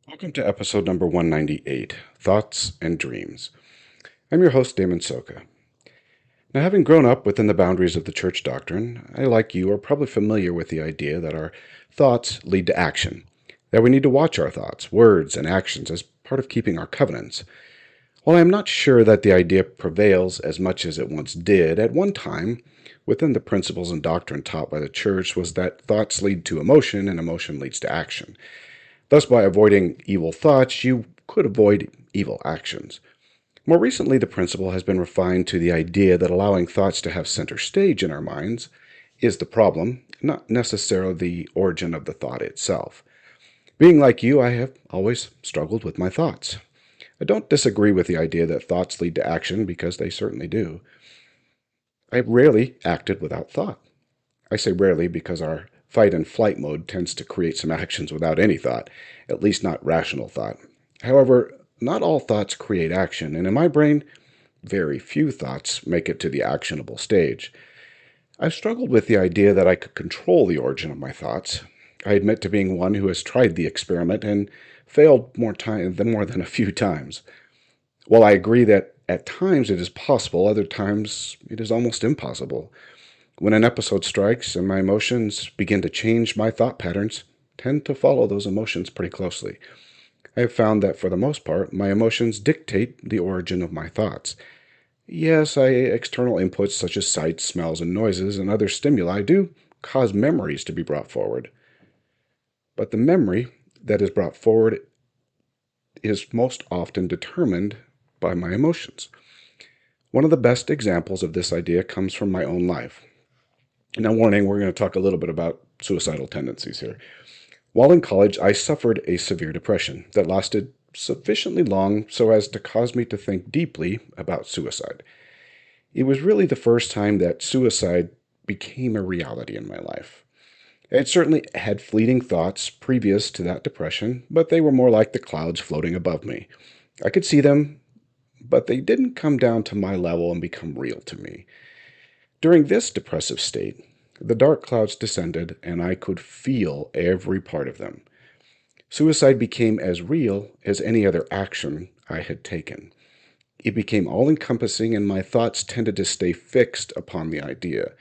Welcome to episode number 198, Thoughts and Dreams. I'm your host, Damon Soka. Now, having grown up within the boundaries of the church doctrine, I, like you, are probably familiar with the idea that our thoughts lead to action, that we need to watch our thoughts, words, and actions as part of keeping our covenants. While I am not sure that the idea prevails as much as it once did, at one time, within the principles and doctrine taught by the church was that thoughts lead to emotion and emotion leads to action. Thus, by avoiding evil thoughts, you could avoid evil actions. More recently, the principle has been refined to the idea that allowing thoughts to have center stage in our minds is the problem, not necessarily the origin of the thought itself. Being like you, I have always struggled with my thoughts. I don't disagree with the idea that thoughts lead to action because they certainly do. I rarely acted without thought. I say rarely because our fight and flight mode tends to create some actions without any thought, at least not rational thought. However, not all thoughts create action, and in my brain, very few thoughts make it to the actionable stage. I've struggled with the idea that I could control the origin of my thoughts. I admit to being one who has tried the experiment and failed more than a few times. While I agree that at times it is possible, other times it is almost impossible. When an episode strikes and my emotions begin to change, my thought patterns tend to follow those emotions pretty closely. I have found that for the most part, my emotions dictate the origin of my thoughts. Yes, external inputs such as sights, smells, and noises and other stimuli do cause memories to be brought forward. But the memory that is brought forward is most often determined by my emotions. One of the best examples of this idea comes from my own life. Now, warning, we're going to talk a little bit about suicidal tendencies here. While in college, I suffered a severe depression that lasted sufficiently long so as to cause me to think deeply about suicide. It was really the first time that suicide became a reality in my life. I had certainly had fleeting thoughts previous to that depression, but they were more like the clouds floating above me. I could see them, but they didn't come down to my level and become real to me. During this depressive state, the dark clouds descended and I could feel every part of them. Suicide became as real as any other action I had taken. It became all encompassing, and my thoughts tended to stay fixed upon the idea.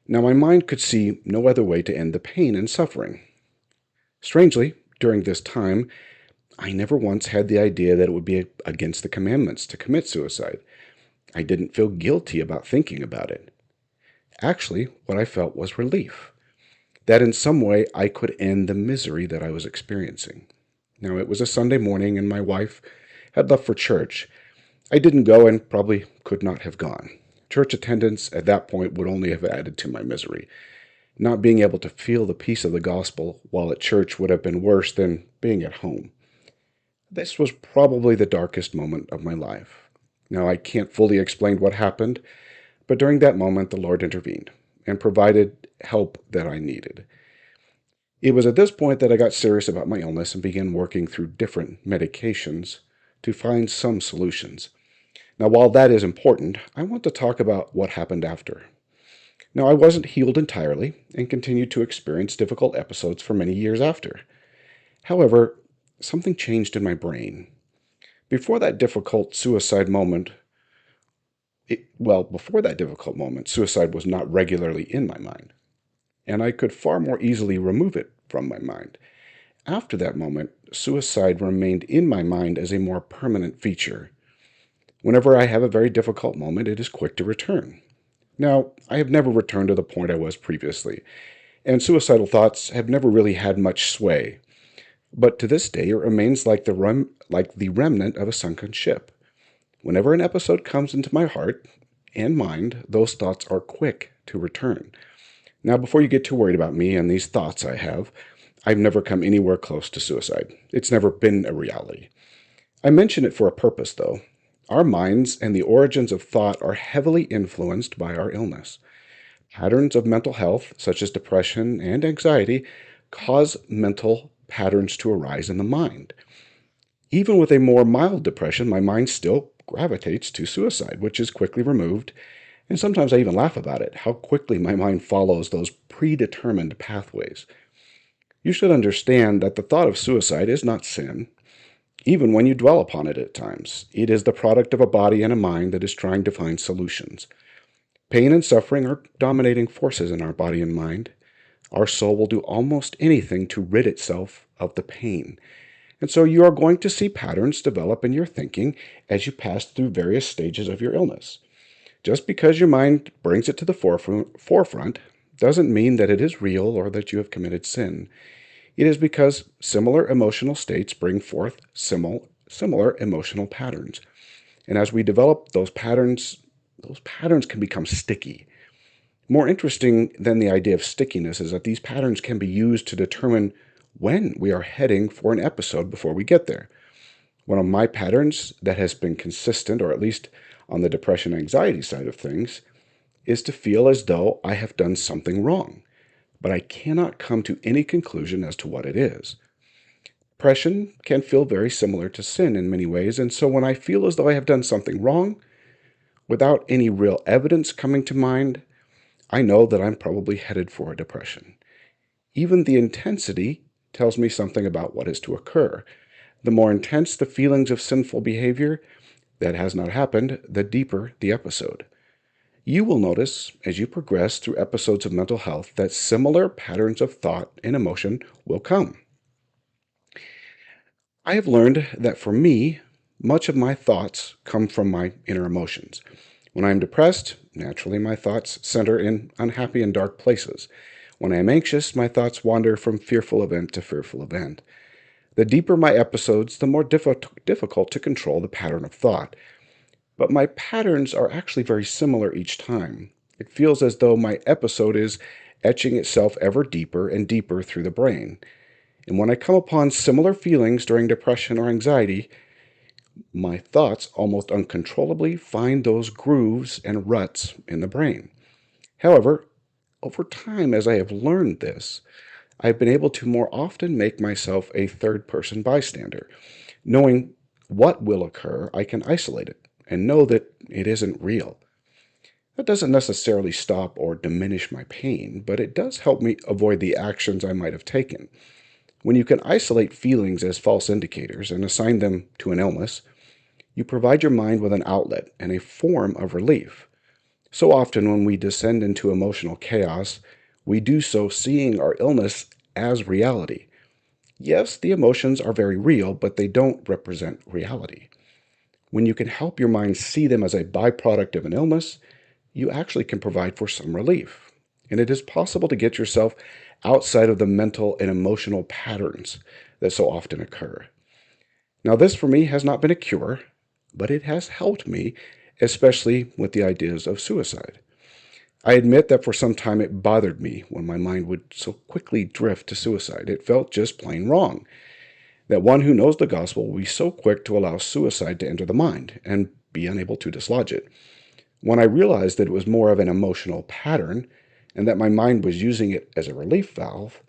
Now, my mind could see no other way to end the pain and suffering. Strangely, during this time, I never once had the idea that it would be against the commandments to commit suicide. I didn't feel guilty about thinking about it. Actually, what I felt was relief, that in some way I could end the misery that I was experiencing. Now, it was a Sunday morning and my wife had left for church. I didn't go and probably could not have gone. Church attendance at that point would only have added to my misery. Not being able to feel the peace of the gospel while at church would have been worse than being at home. This was probably the darkest moment of my life. Now, I can't fully explain what happened, but during that moment, the Lord intervened and provided help that I needed. It was at this point that I got serious about my illness and began working through different medications to find some solutions. Now, while that is important, I want to talk about what happened after. Now, I wasn't healed entirely and continued to experience difficult episodes for many years after. However, something changed in my brain. Before that difficult suicide moment, before that difficult moment, suicide was not regularly in my mind, and I could far more easily remove it from my mind. After that moment, suicide remained in my mind as a more permanent feature. Whenever I have a very difficult moment, it is quick to return. Now, I have never returned to the point I was previously, and suicidal thoughts have never really had much sway. But to this day, it remains like the remnant of a sunken ship. Whenever an episode comes into my heart and mind, those thoughts are quick to return. Now, before you get too worried about me and these thoughts I have, I've never come anywhere close to suicide. It's never been a reality. I mention it for a purpose, though. Our minds and the origins of thought are heavily influenced by our illness. Patterns of mental health, such as depression and anxiety, cause mental patterns to arise in the mind. Even with a more mild depression, my mind still gravitates to suicide, which is quickly removed, and sometimes I even laugh about it, how quickly my mind follows those predetermined pathways. You should understand that the thought of suicide is not sin. even when you dwell upon it at times. It is the product of a body and a mind that is trying to find solutions. Pain and suffering are dominating forces in our body and mind. Our soul will do almost anything to rid itself of the pain. And so you are going to see patterns develop in your thinking as you pass through various stages of your illness. Just because your mind brings it to the forefront doesn't mean that it is real or that you have committed sin. It is because similar emotional states bring forth similar emotional patterns. And as we develop those patterns can become sticky. More interesting than the idea of stickiness is that these patterns can be used to determine when we are heading for an episode before we get there. One of my patterns that has been consistent, or at least on the depression anxiety side of things, is to feel as though I have done something wrong, but I cannot come to any conclusion as to what it is. Depression can feel very similar to sin in many ways, and so when I feel as though I have done something wrong, without any real evidence coming to mind, I know that I'm probably headed for a depression. Even the intensity tells me something about what is to occur. The more intense the feelings of sinful behavior that has not happened, the deeper the episode. You will notice as you progress through episodes of mental health that similar patterns of thought and emotion will come. I have learned that for me, much of my thoughts come from my inner emotions. When I am depressed, naturally my thoughts center in unhappy and dark places. When I am anxious, my thoughts wander from fearful event to fearful event. The deeper my episodes, the more difficult to control the pattern of thought. But my patterns are actually very similar each time. It feels as though my episode is etching itself ever deeper and deeper through the brain. And when I come upon similar feelings during depression or anxiety, my thoughts almost uncontrollably find those grooves and ruts in the brain. However, over time, as I have learned this, I've been able to more often make myself a third person bystander. Knowing what will occur, I can isolate it and know that it isn't real. That doesn't necessarily stop or diminish my pain, but it does help me avoid the actions I might have taken. When you can isolate feelings as false indicators and assign them to an illness, you provide your mind with an outlet and a form of relief. So often when we descend into emotional chaos, we do so seeing our illness as reality. Yes, the emotions are very real, but they don't represent reality. When you can help your mind see them as a byproduct of an illness, you actually can provide for some relief. And it is possible to get yourself outside of the mental and emotional patterns that so often occur. Now, this for me has not been a cure, but it has helped me, especially with the ideas of suicide. I admit that for some time it bothered me when my mind would so quickly drift to suicide. It felt just plain wrong that one who knows the gospel will be so quick to allow suicide to enter the mind and be unable to dislodge it. When I realized that it was more of an emotional pattern and that my mind was using it as a relief valve,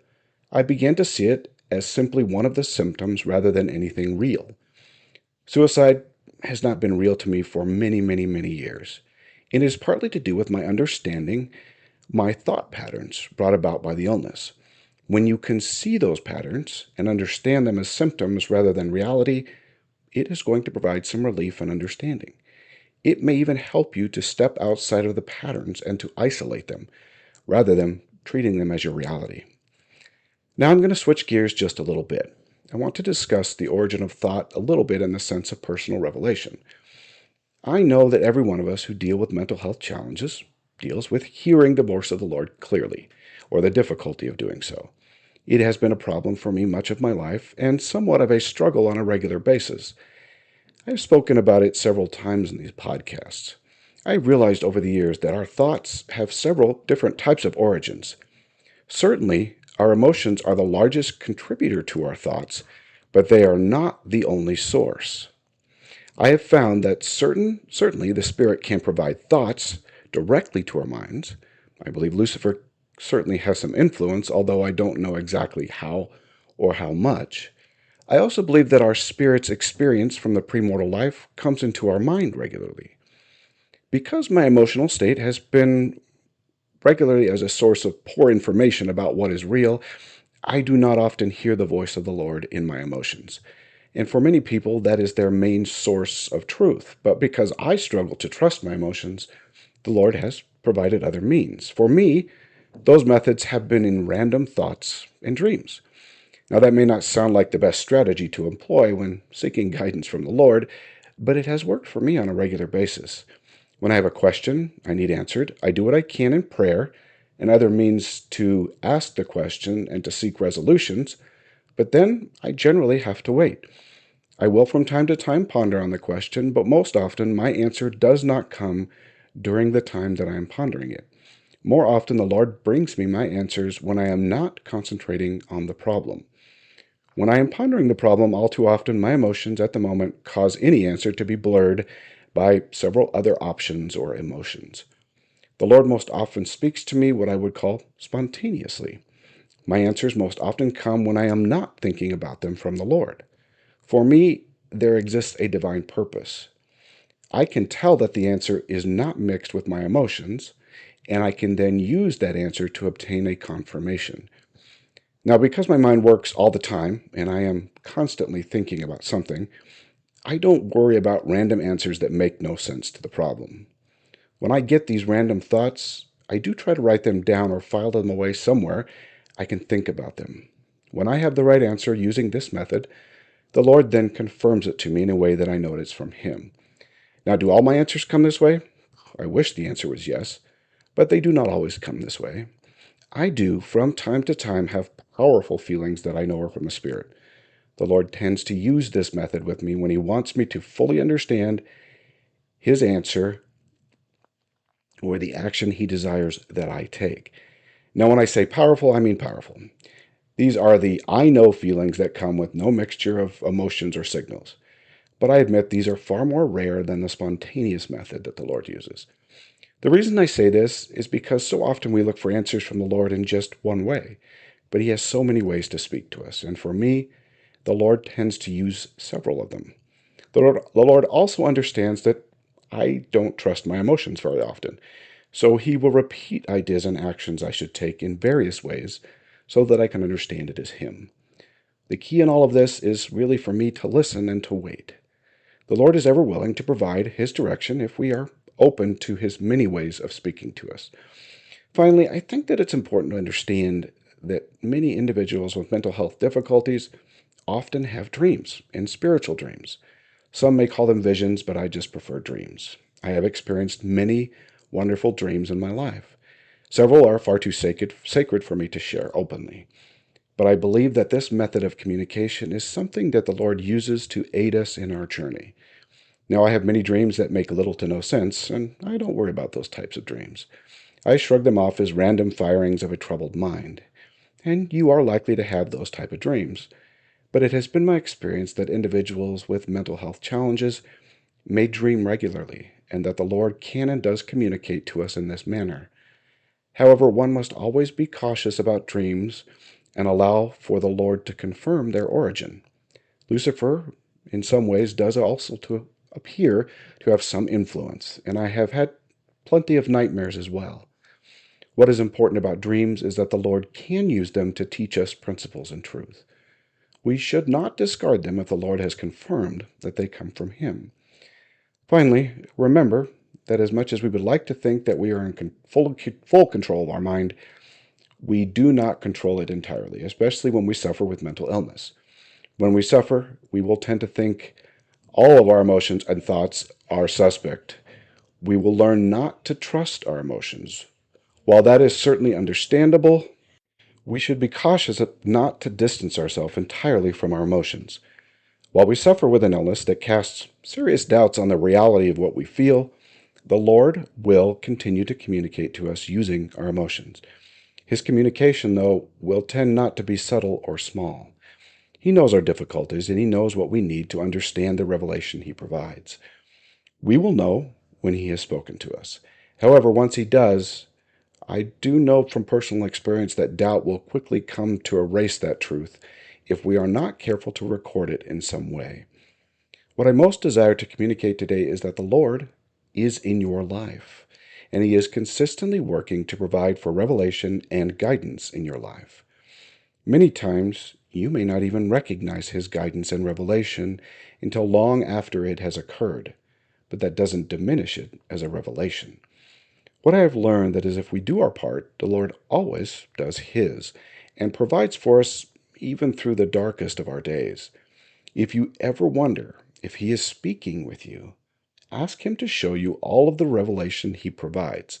I began to see it as simply one of the symptoms rather than anything real. Suicide has not been real to me for many, many, many years. It is partly to do with my understanding my thought patterns brought about by the illness. When you can see those patterns and understand them as symptoms rather than reality, it is going to provide some relief and understanding. It may even help you to step outside of the patterns and to isolate them, rather than treating them as your reality. Now I'm going to switch gears just a little bit. I want to discuss the origin of thought a little bit in the sense of personal revelation. I know that every one of us who deal with mental health challenges deals with hearing the voice of the Lord clearly, or the difficulty of doing so. It has been a problem for me much of my life, and somewhat of a struggle on a regular basis. I've spoken about it several times in these podcasts. I realized over the years that our thoughts have several different types of origins. Certainly, our emotions are the largest contributor to our thoughts, but they are not the only source. I have found that certainly the Spirit can provide thoughts directly to our minds. I believe Lucifer certainly has some influence, although I don't know exactly how or how much. I also believe that our spirit's experience from the premortal life comes into our mind regularly. Because my emotional state has been regularly as a source of poor information about what is real, I do not often hear the voice of the Lord in my emotions. And for many people, that is their main source of truth. But because I struggle to trust my emotions, the Lord has provided other means. For me, those methods have been in random thoughts and dreams. Now, that may not sound like the best strategy to employ when seeking guidance from the Lord, but it has worked for me on a regular basis. When I have a question I need answered, I do what I can in prayer and other means to ask the question and to seek resolutions, but then I generally have to wait. I will from time to time ponder on the question, but most often my answer does not come during the time that I am pondering it. More often, the Lord brings me my answers when I am not concentrating on the problem. When I am pondering the problem, all too often my emotions at the moment cause any answer to be blurred by several other options or emotions. The Lord most often speaks to me what I would call spontaneously. My answers most often come when I am not thinking about them from the Lord. For me, there exists a divine purpose. I can tell that the answer is not mixed with my emotions, and I can then use that answer to obtain a confirmation. Now, because my mind works all the time and I am constantly thinking about something, I don't worry about random answers that make no sense to the problem. When I get these random thoughts, I do try to write them down or file them away somewhere I can think about them. When I have the right answer using this method, the Lord then confirms it to me in a way that I know it is from Him. Now, do all my answers come this way? I wish the answer was yes, but they do not always come this way. I do, from time to time, have powerful feelings that I know are from the Spirit. The Lord tends to use this method with me when He wants me to fully understand His answer or the action He desires that I take. Now, when I say powerful, I mean powerful. These are the I know feelings that come with no mixture of emotions or signals. But I admit these are far more rare than the spontaneous method that the Lord uses. The reason I say this is because so often we look for answers from the Lord in just one way, but He has so many ways to speak to us, and for me, the Lord tends to use several of them. The Lord also understands that I don't trust my emotions very often, so He will repeat ideas and actions I should take in various ways so that I can understand it as Him. The key in all of this is really for me to listen and to wait. The Lord is ever willing to provide His direction if we are open to His many ways of speaking to us. Finally, I think that it's important to understand that many individuals with mental health difficulties often have dreams and spiritual dreams. Some may call them visions, but I just prefer dreams. I have experienced many wonderful dreams in my life. Several are far too sacred for me to share openly. But I believe that this method of communication is something that the Lord uses to aid us in our journey. Now, I have many dreams that make little to no sense, and I don't worry about those types of dreams. I shrug them off as random firings of a troubled mind. And you are likely to have those type of dreams. But it has been my experience that individuals with mental health challenges may dream regularly, and that the Lord can and does communicate to us in this manner. However, one must always be cautious about dreams and allow for the Lord to confirm their origin. Lucifer, in some ways, does also to appear to have some influence, and I have had plenty of nightmares as well. What is important about dreams is that the Lord can use them to teach us principles and truth. We should not discard them if the Lord has confirmed that they come from Him. Finally, remember that as much as we would like to think that we are in full control of our mind, we do not control it entirely, especially when we suffer with mental illness. When we suffer, we will tend to think all of our emotions and thoughts are suspect. We will learn not to trust our emotions. While that is certainly understandable, we should be cautious not to distance ourselves entirely from our emotions. While we suffer with an illness that casts serious doubts on the reality of what we feel, the Lord will continue to communicate to us using our emotions. His communication, though, will tend not to be subtle or small. He knows our difficulties, and He knows what we need to understand the revelation He provides. We will know when He has spoken to us. However, once He does, I do know from personal experience that doubt will quickly come to erase that truth if we are not careful to record it in some way. What I most desire to communicate today is that the Lord is in your life, and He is consistently working to provide for revelation and guidance in your life. Many times, You may not even recognize His guidance and revelation until long after it has occurred, but that doesn't diminish it as a revelation. What I have learned that is if we do our part, the Lord always does His and provides for us even through the darkest of our days. If you ever wonder if He is speaking with you, ask Him to show you all of the revelation He provides,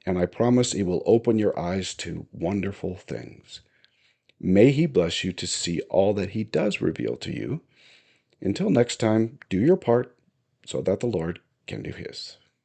and I promise it will open your eyes to wonderful things. May He bless you to see all that He does reveal to you. Until next time, do your part so that the Lord can do His.